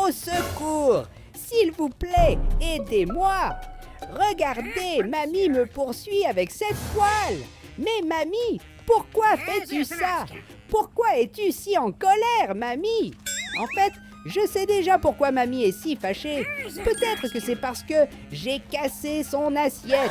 Au secours! S'il vous plaît, aidez-moi! Regardez, mamie me poursuit avec cette poêle! Mais mamie, pourquoi fais-tu ça? Pourquoi es-tu si en colère, mamie? En fait, je sais déjà pourquoi mamie est si fâchée. Peut-être que c'est parce que j'ai cassé son assiette.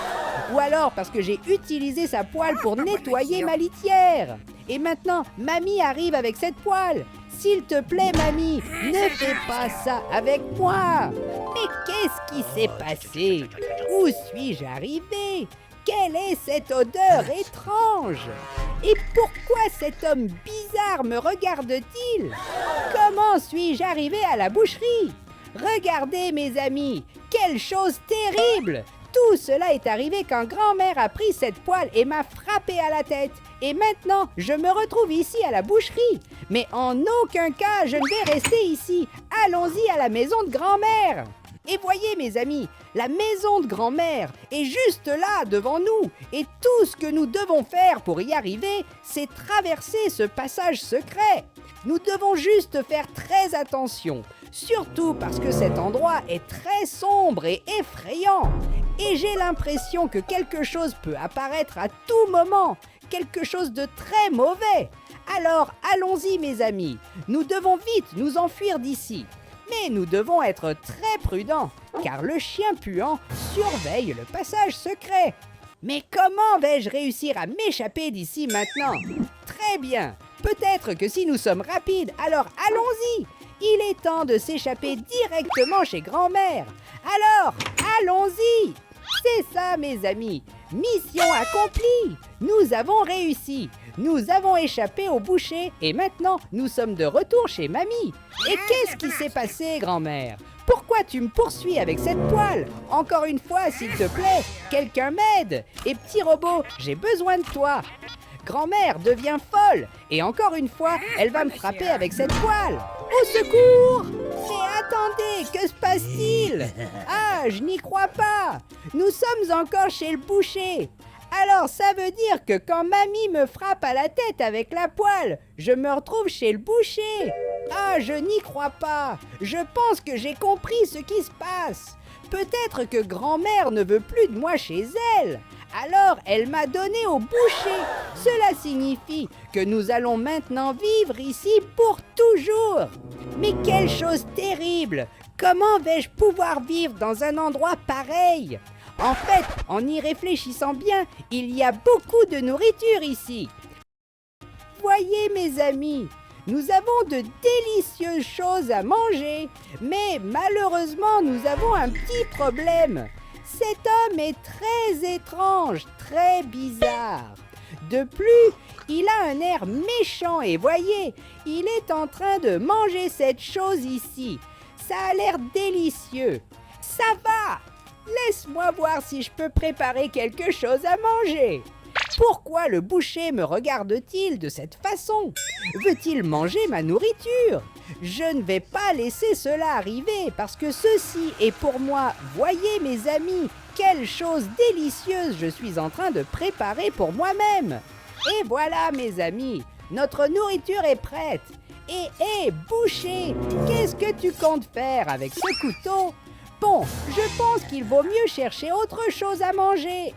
Ou alors parce que j'ai utilisé sa poêle pour nettoyer ma litière. Et maintenant, mamie arrive avec cette poêle. S'il te plaît, mamie, ne fais pas ça avec moi. Mais qu'est-ce qui s'est passé? Où suis-je arrivé? Quelle est cette odeur étrange? Et pourquoi cet homme bizarre me regarde-t-il? Comment suis-je arrivé à la boucherie? Regardez mes amis, quelle chose terrible! Tout cela est arrivé quand grand-mère a pris cette poêle et m'a frappé à la tête. Et maintenant, je me retrouve ici à la boucherie. Mais en aucun cas, je ne vais rester ici. Allons-y à la maison de grand-mère. Et voyez mes amis, la maison de grand-mère est juste là devant nous. Et tout ce que nous devons faire pour y arriver, c'est traverser ce passage secret. Nous devons juste faire très attention, surtout parce que cet endroit est très sombre et effrayant. Et j'ai l'impression que quelque chose peut apparaître à tout moment, quelque chose de très mauvais. Alors allons-y mes amis, nous devons vite nous enfuir d'ici. Mais nous devons être très prudents, car le chien puant surveille le passage secret. Mais comment vais-je réussir à m'échapper d'ici maintenant? Très bien, peut-être que si nous sommes rapides, alors allons-y. Il est temps de s'échapper directement chez grand-mère. Alors, allons-y. C'est ça mes amis, mission accomplie. Nous avons réussi. Nous avons échappé au boucher et maintenant nous sommes de retour chez mamie. Et qu'est-ce qui s'est passé, grand-mère? Pourquoi tu me poursuis avec cette poêle? Encore une fois, s'il te plaît, quelqu'un m'aide. Et petit robot, j'ai besoin de toi. Grand-mère devient folle et encore une fois, elle va me frapper avec cette poêle. Au secours! Mais attendez, que se passe-t-il? Ah, je n'y crois pas. Nous sommes encore chez le boucher. Alors ça veut dire que quand mamie me frappe à la tête avec la poêle, je me retrouve chez le boucher. Ah, je n'y crois pas. Je pense que j'ai compris ce qui se passe. Peut-être que grand-mère ne veut plus de moi chez elle. Alors elle m'a donné au boucher. Cela signifie que nous allons maintenant vivre ici pour toujours. Mais quelle chose terrible! Comment vais-je pouvoir vivre dans un endroit pareil? En fait, en y réfléchissant bien, il y a beaucoup de nourriture ici. Voyez mes amis, nous avons de délicieuses choses à manger, mais malheureusement nous avons un petit problème. Cet homme est très étrange, très bizarre. De plus, il a un air méchant et voyez, il est en train de manger cette chose ici. Ça a l'air délicieux. Ça va! Laisse-moi voir si je peux préparer quelque chose à manger. Pourquoi le boucher me regarde-t-il de cette façon? Veut-il manger ma nourriture? Je ne vais pas laisser cela arriver parce que ceci est pour moi, voyez mes amis, quelle chose délicieuse je suis en train de préparer pour moi-même. Et voilà mes amis, notre nourriture est prête. Et boucher, qu'est-ce que tu comptes faire avec ce couteau? Bon, je pense qu'il vaut mieux chercher autre chose à manger.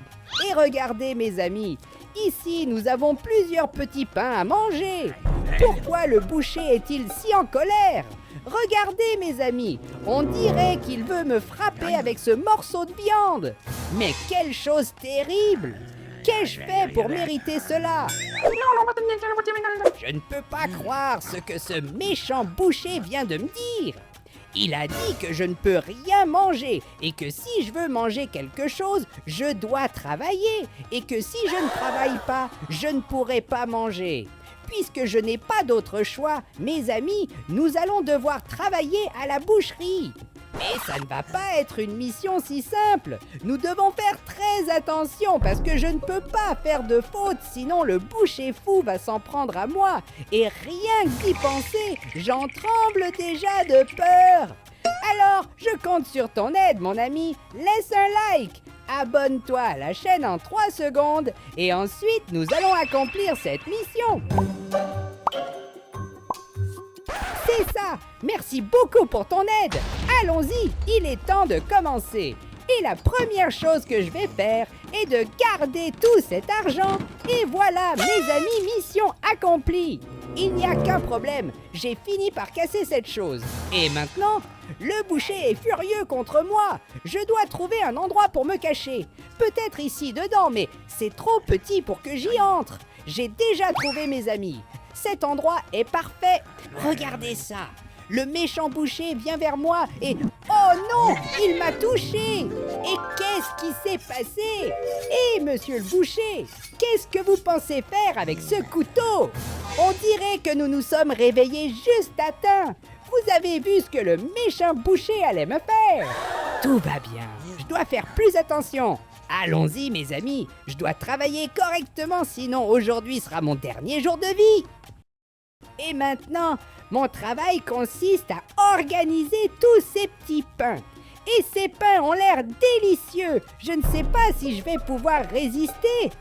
Et regardez mes amis, ici nous avons plusieurs petits pains à manger. Pourquoi le boucher est-il si en colère? Regardez mes amis, on dirait qu'il veut me frapper avec ce morceau de viande. Mais quelle chose terrible! Qu'ai-je fait pour mériter cela? Je ne peux pas croire ce que ce méchant boucher vient de me dire. Il a dit que je ne peux rien manger et que si je veux manger quelque chose, je dois travailler et que si je ne travaille pas, je ne pourrai pas manger. Puisque je n'ai pas d'autre choix, mes amis, nous allons devoir travailler à la boucherie. Mais ça ne va pas être une mission si simple. Nous devons faire très attention parce que je ne peux pas faire de faute, sinon le boucher fou va s'en prendre à moi. Et rien que d'y penser, j'en tremble déjà de peur. Alors, je compte sur ton aide, mon ami. Laisse un like, abonne-toi à la chaîne en 3 secondes et ensuite nous allons accomplir cette mission. C'est ça voilà! Merci beaucoup pour ton aide! Allons-y, il est temps de commencer! Et la première chose que je vais faire est de garder tout cet argent. Et voilà, mes amis, mission accomplie. Il n'y a qu'un problème, j'ai fini par casser cette chose. Et maintenant, le boucher est furieux contre moi. Je dois trouver un endroit pour me cacher. Peut-être ici dedans, mais c'est trop petit pour que j'y entre. J'ai déjà trouvé mes amis. Cet endroit est parfait. Regardez ça. Le méchant boucher vient vers moi et... Oh non! Il m'a touché! Et qu'est-ce qui s'est passé? Eh, monsieur le boucher, qu'est-ce que vous pensez faire avec ce couteau? On dirait que nous nous sommes réveillés juste à temps. Vous avez vu ce que le méchant boucher allait me faire? Tout va bien. Je dois faire plus attention. Allons-y, mes amis. Je dois travailler correctement, sinon aujourd'hui sera mon dernier jour de vie. Et maintenant, mon travail consiste à organiser tous ces petits pains. Et ces pains ont l'air délicieux. Je ne sais pas si je vais pouvoir résister.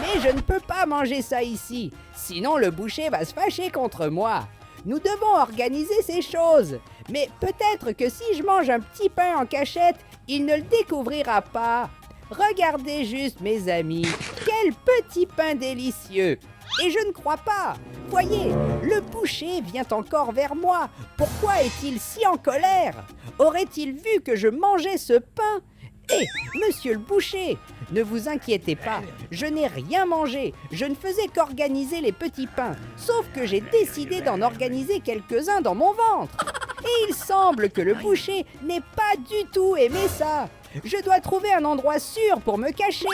Mais je ne peux pas manger ça ici. Sinon, le boucher va se fâcher contre moi. Nous devons organiser ces choses. Mais peut-être que si je mange un petit pain en cachette, il ne le découvrira pas. Regardez juste, mes amis, quel petit pain délicieux. Et je ne crois pas. Voyez, le boucher vient encore vers moi. Pourquoi est-il si en colère? Aurait-il vu que je mangeais ce pain? Hé, monsieur le boucher, ne vous inquiétez pas, je n'ai rien mangé. Je ne faisais qu'organiser les petits pains, sauf que j'ai décidé d'en organiser quelques-uns dans mon ventre. Et il semble que le boucher n'ait pas du tout aimé ça. Je dois trouver un endroit sûr pour me cacher.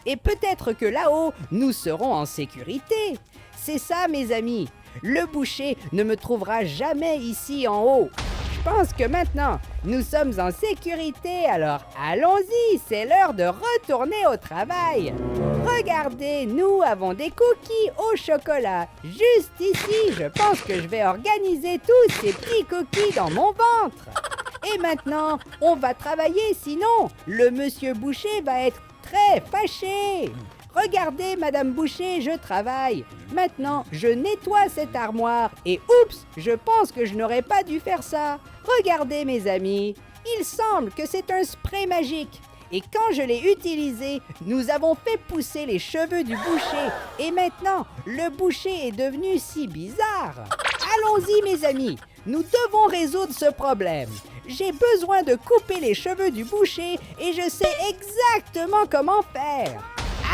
Et peut-être que là-haut, nous serons en sécurité. C'est ça, mes amis. Le boucher ne me trouvera jamais ici en haut. Je pense que maintenant, nous sommes en sécurité, alors allons-y, c'est l'heure de retourner au travail. Regardez, nous avons des cookies au chocolat. Juste ici, je pense que je vais organiser tous ces petits cookies dans mon ventre. Et maintenant, on va travailler, sinon le monsieur boucher va être très fâché. Regardez, Madame Boucher, je travaille. Maintenant, je nettoie cette armoire et oups, je pense que je n'aurais pas dû faire ça. Regardez, mes amis, il semble que c'est un spray magique. Et quand je l'ai utilisé, nous avons fait pousser les cheveux du boucher. Et maintenant, le boucher est devenu si bizarre. Allons-y, mes amis, nous devons résoudre ce problème. J'ai besoin de couper les cheveux du boucher et je sais exactement comment faire.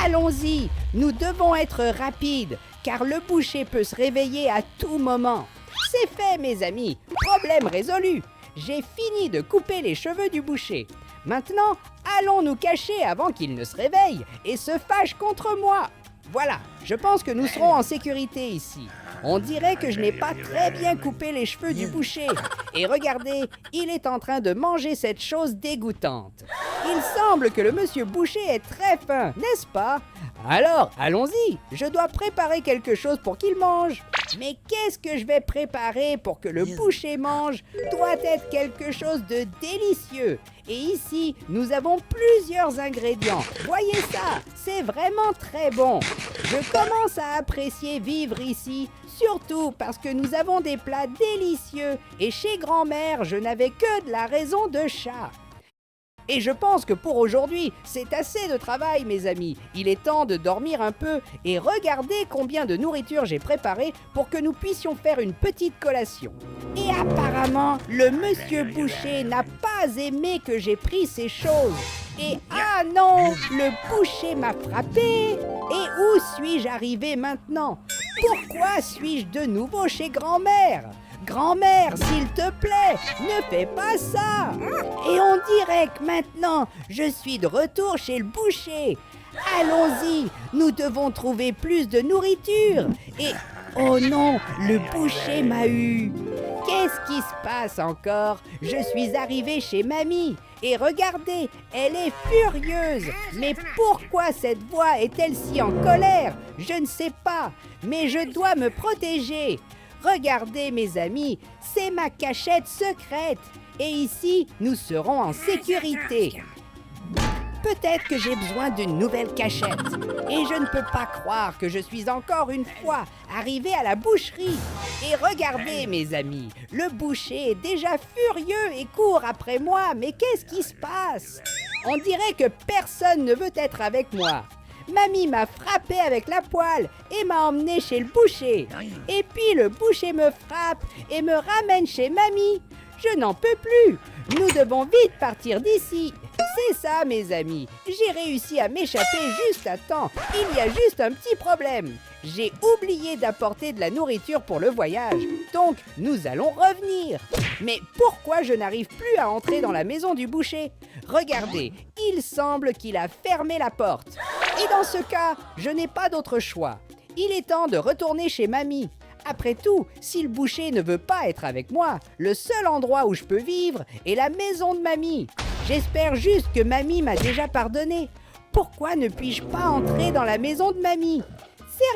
Allons-y, nous devons être rapides, car le boucher peut se réveiller à tout moment. C'est fait, mes amis, problème résolu. J'ai fini de couper les cheveux du boucher. Maintenant, allons nous cacher avant qu'il ne se réveille et se fâche contre moi. Voilà, je pense que nous serons en sécurité ici. On dirait que je n'ai pas très bien coupé les cheveux du boucher. Et regardez, il est en train de manger cette chose dégoûtante. Il semble que le monsieur boucher est très faim, n'est-ce pas? Alors, allons-y, je dois préparer quelque chose pour qu'il mange. Mais qu'est-ce que je vais préparer pour que le boucher mange doit être quelque chose de délicieux. Et ici, nous avons plusieurs ingrédients. Voyez ça, c'est vraiment très bon. Je commence à apprécier vivre ici, surtout parce que nous avons des plats délicieux. Et chez grand-mère, je n'avais que de la raison de chat. Et je pense que pour aujourd'hui, c'est assez de travail, mes amis. Il est temps de dormir un peu et regardez combien de nourriture j'ai préparé pour que nous puissions faire une petite collation. Et apparemment, le monsieur boucher n'a pas aimé que j'ai pris ces choses. Et ah non, le boucher m'a frappé. Et où suis-je arrivé maintenant? Pourquoi suis-je de nouveau chez grand-mère? Grand-mère, s'il te plaît, ne fais pas ça! Et on dirait que maintenant, je suis de retour chez le boucher. Allons-y, nous devons trouver plus de nourriture. Et, oh non, le boucher m'a eu. Qu'est-ce qui se passe encore? Je suis arrivée chez mamie. Et regardez, elle est furieuse. Mais pourquoi cette voix est-elle si en colère? Je ne sais pas, mais je dois me protéger. Regardez, mes amis, c'est ma cachette secrète. Et ici, nous serons en sécurité. Peut-être que j'ai besoin d'une nouvelle cachette. Et je ne peux pas croire que je suis encore une fois arrivé à la boucherie. Et regardez mes amis, le boucher est déjà furieux et court après moi. Mais qu'est-ce qui se passe? On dirait que personne ne veut être avec moi. Mamie m'a frappé avec la poêle et m'a emmené chez le boucher. Et puis le boucher me frappe et me ramène chez mamie. Je n'en peux plus. Nous devons vite partir d'ici. C'est ça, mes amis. J'ai réussi à m'échapper juste à temps. Il y a juste un petit problème. J'ai oublié d'apporter de la nourriture pour le voyage. Donc, nous allons revenir. Mais pourquoi je n'arrive plus à entrer dans la maison du boucher? Regardez, il semble qu'il a fermé la porte. Et dans ce cas, je n'ai pas d'autre choix. Il est temps de retourner chez mamie. Après tout, si le boucher ne veut pas être avec moi, le seul endroit où je peux vivre est la maison de mamie. J'espère juste que mamie m'a déjà pardonné. Pourquoi ne puis-je pas entrer dans la maison de mamie?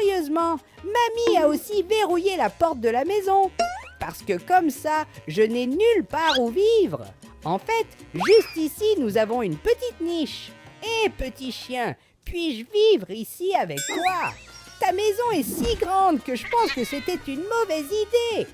Sérieusement, mamie a aussi verrouillé la porte de la maison. Parce que comme ça, je n'ai nulle part où vivre. En fait, juste ici, nous avons une petite niche. Hé, petit chien, puis-je vivre ici avec toi? Ta maison est si grande que je pense que c'était une mauvaise idée.